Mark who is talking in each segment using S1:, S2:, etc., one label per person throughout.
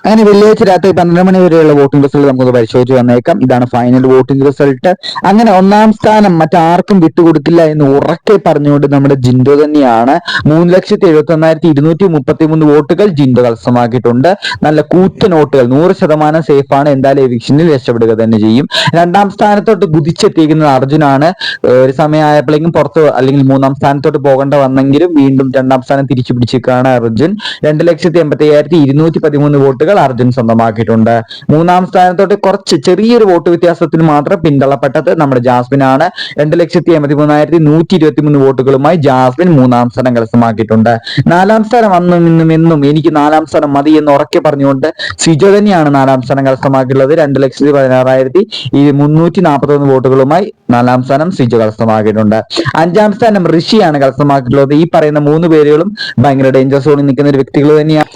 S1: അങ്ങനെ വെള്ളിയാഴ്ച രാത്രി 12 മണി വരെയുള്ള വോട്ടിംഗ് റിസൾട്ട് നമുക്ക് പരിശോധിച്ച് വന്നേക്കാം. ഇതാണ് ഫൈനൽ വോട്ടിംഗ് റിസൾട്ട്. അങ്ങനെ ഒന്നാം സ്ഥാനം മറ്റാർക്കും വിട്ടുകൊടുക്കില്ല എന്ന് ഉറക്കെ പറഞ്ഞുകൊണ്ട് നമ്മുടെ ജിൻഡോ തന്നെയാണ്. 3,71,233 വോട്ടുകൾ ജിൻഡോ കരസ്ഥമാക്കിയിട്ടുണ്ട്. നല്ല കൂറ്റൻ വോട്ടുകൾ, 100% സേഫ് ആണ്. എന്തായാലും എവിക്ഷനിൽ രക്ഷപ്പെടുക തന്നെ ചെയ്യും. രണ്ടാം സ്ഥാനത്തോട്ട് കുതിച്ചെത്തിയിരിക്കുന്നത് അർജുനാണ്. ഒരു സമയമായപ്പോഴേക്കും പുറത്ത് അല്ലെങ്കിൽ മൂന്നാം സ്ഥാനത്തോട്ട് പോകേണ്ട വന്നെങ്കിലും വീണ്ടും രണ്ടാം സ്ഥാനം തിരിച്ചു പിടിച്ചിരിക്കുകയാണ് അർജുൻ. 2,85,213 വോട്ടുകൾ അർജുൻ സ്വന്തമാക്കിയിട്ടുണ്ട്. മൂന്നാം സ്ഥാനത്തോട്ട് കുറച്ച് ചെറിയൊരു വോട്ട് വ്യത്യാസത്തിൽ മാത്രം പിന്തള്ളപ്പെട്ടത് നമ്മുടെ ജാസ്മിൻ ആണ്. 2,83,123 വോട്ടുകളുമായി ജാസ്മിൻ മൂന്നാം സ്ഥാനം കരസ്ഥമാക്കിയിട്ടുണ്ട്. നാലാം സ്ഥാനം അന്നും ഇന്നും എന്നും എനിക്ക് നാലാം സ്ഥാനം മതി എന്ന് ഉറക്കെ പറഞ്ഞുകൊണ്ട് സിജോ തന്നെയാണ് നാലാം സ്ഥാനം കരസ്ഥമാക്കിയിട്ടുള്ളത്. 2,16,341 വോട്ടുകളുമായി നാലാം സ്ഥാനം സിജോ കരസ്ഥമാക്കിയിട്ടുണ്ട്. അഞ്ചാം സ്ഥാനം ഋഷിയാണ് കരസ്ഥമാക്കിയിട്ടുള്ളത്. ഈ പറയുന്ന 3 പേരുകളും ഭയങ്കര ഡേഞ്ചർ സോണിൽ നിൽക്കുന്ന ഒരു വ്യക്തികൾ തന്നെയാണ്.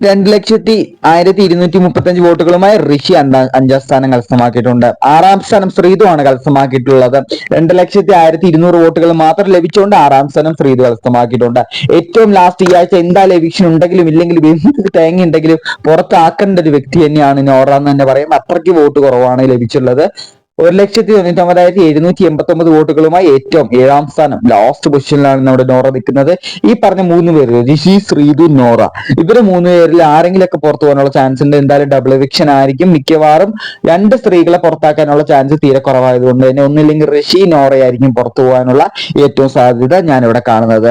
S1: 2,01,235 വോട്ടുകളുമായി ഋഷി അഞ്ചാം സ്ഥാനം കരസ്ഥമാക്കിയിട്ടുണ്ട്. ആറാം സ്ഥാനം ശ്രീതു ആണ് കരസ്ഥമാക്കിയിട്ടുള്ളത്. 2,01,200 വോട്ടുകൾ മാത്രം ലഭിച്ചുകൊണ്ട് ആറാം സ്ഥാനം ശ്രീതു കരസ്ഥമാക്കിയിട്ടുണ്ട്. ഏറ്റവും ലാസ്റ്റ് ഈ ആഴ്ച എന്തായാലും എവിക്ഷൻ ഉണ്ടെങ്കിലും ഇല്ലെങ്കിലും എന്ത് തേങ്ങ ഉണ്ടെങ്കിലും പുറത്താക്കേണ്ട ഒരു വ്യക്തി തന്നെയാണ് നോറ എന്ന് തന്നെ പറയും. അത്രയ്ക്ക് വോട്ട് കുറവാണ് ലഭിച്ചുള്ളത്. 1,99,789 വോട്ടുകളുമായി ഏറ്റവും 7ാം സ്ഥാനം ലാസ്റ്റ് പൊസിഷനിലാണ് നമ്മുടെ നോറ നിൽക്കുന്നത്. ഈ പറഞ്ഞ 3 പേര് ഋഷി, ശ്രീതു, നോറ, ഇവര് 3 പേരിൽ ആരെങ്കിലൊക്കെ പുറത്തു പോകാനുള്ള ചാൻസ് ഉണ്ട്. എന്തായാലും ഡബിൾ എവിക്ഷൻ ആയിരിക്കും. മിക്കവാറും 2 സ്ത്രീകളെ പുറത്താക്കാനുള്ള ചാൻസ് തീരെ കുറവായതുകൊണ്ട് തന്നെ ഒന്നില്ലെങ്കിൽ ഋഷി, നോറയായിരിക്കും പുറത്തു പോകാനുള്ള ഏറ്റവും സാധ്യത ഞാനിവിടെ കാണുന്നത്.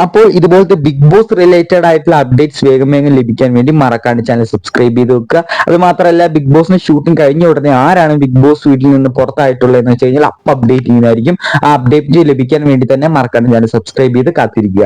S1: അപ്പോൾ ഇതുപോലത്തെ ബിഗ് ബോസ് റിലേറ്റഡ് ആയിട്ടുള്ള അപ്ഡേറ്റ്സ് വേഗം ലഭിക്കാൻ വേണ്ടി മറക്കാണ്ട് ചാനൽ സബ്സ്ക്രൈബ് ചെയ്ത് വെക്കുക. അത് മാത്രമല്ല ബിഗ് ബോസിന് ഷൂട്ടിംഗ് കഴിഞ്ഞ ഉടനെ ആരാണ് ബിഗ് ബോസ് വീട്ടിൽ നിന്ന് പുറത്തായിട്ടുള്ളതെന്ന് വെച്ച് കഴിഞ്ഞാൽ അപ്ഡേറ്റ് ചെയ്യുന്നതായിരിക്കും. ആ അപ്ഡേറ്റ് ലഭിക്കാൻ വേണ്ടി തന്നെ മറക്കാണ്ട് ചാനൽ സബ്സ്ക്രൈബ് ചെയ്ത് കാത്തിരിക്കുക.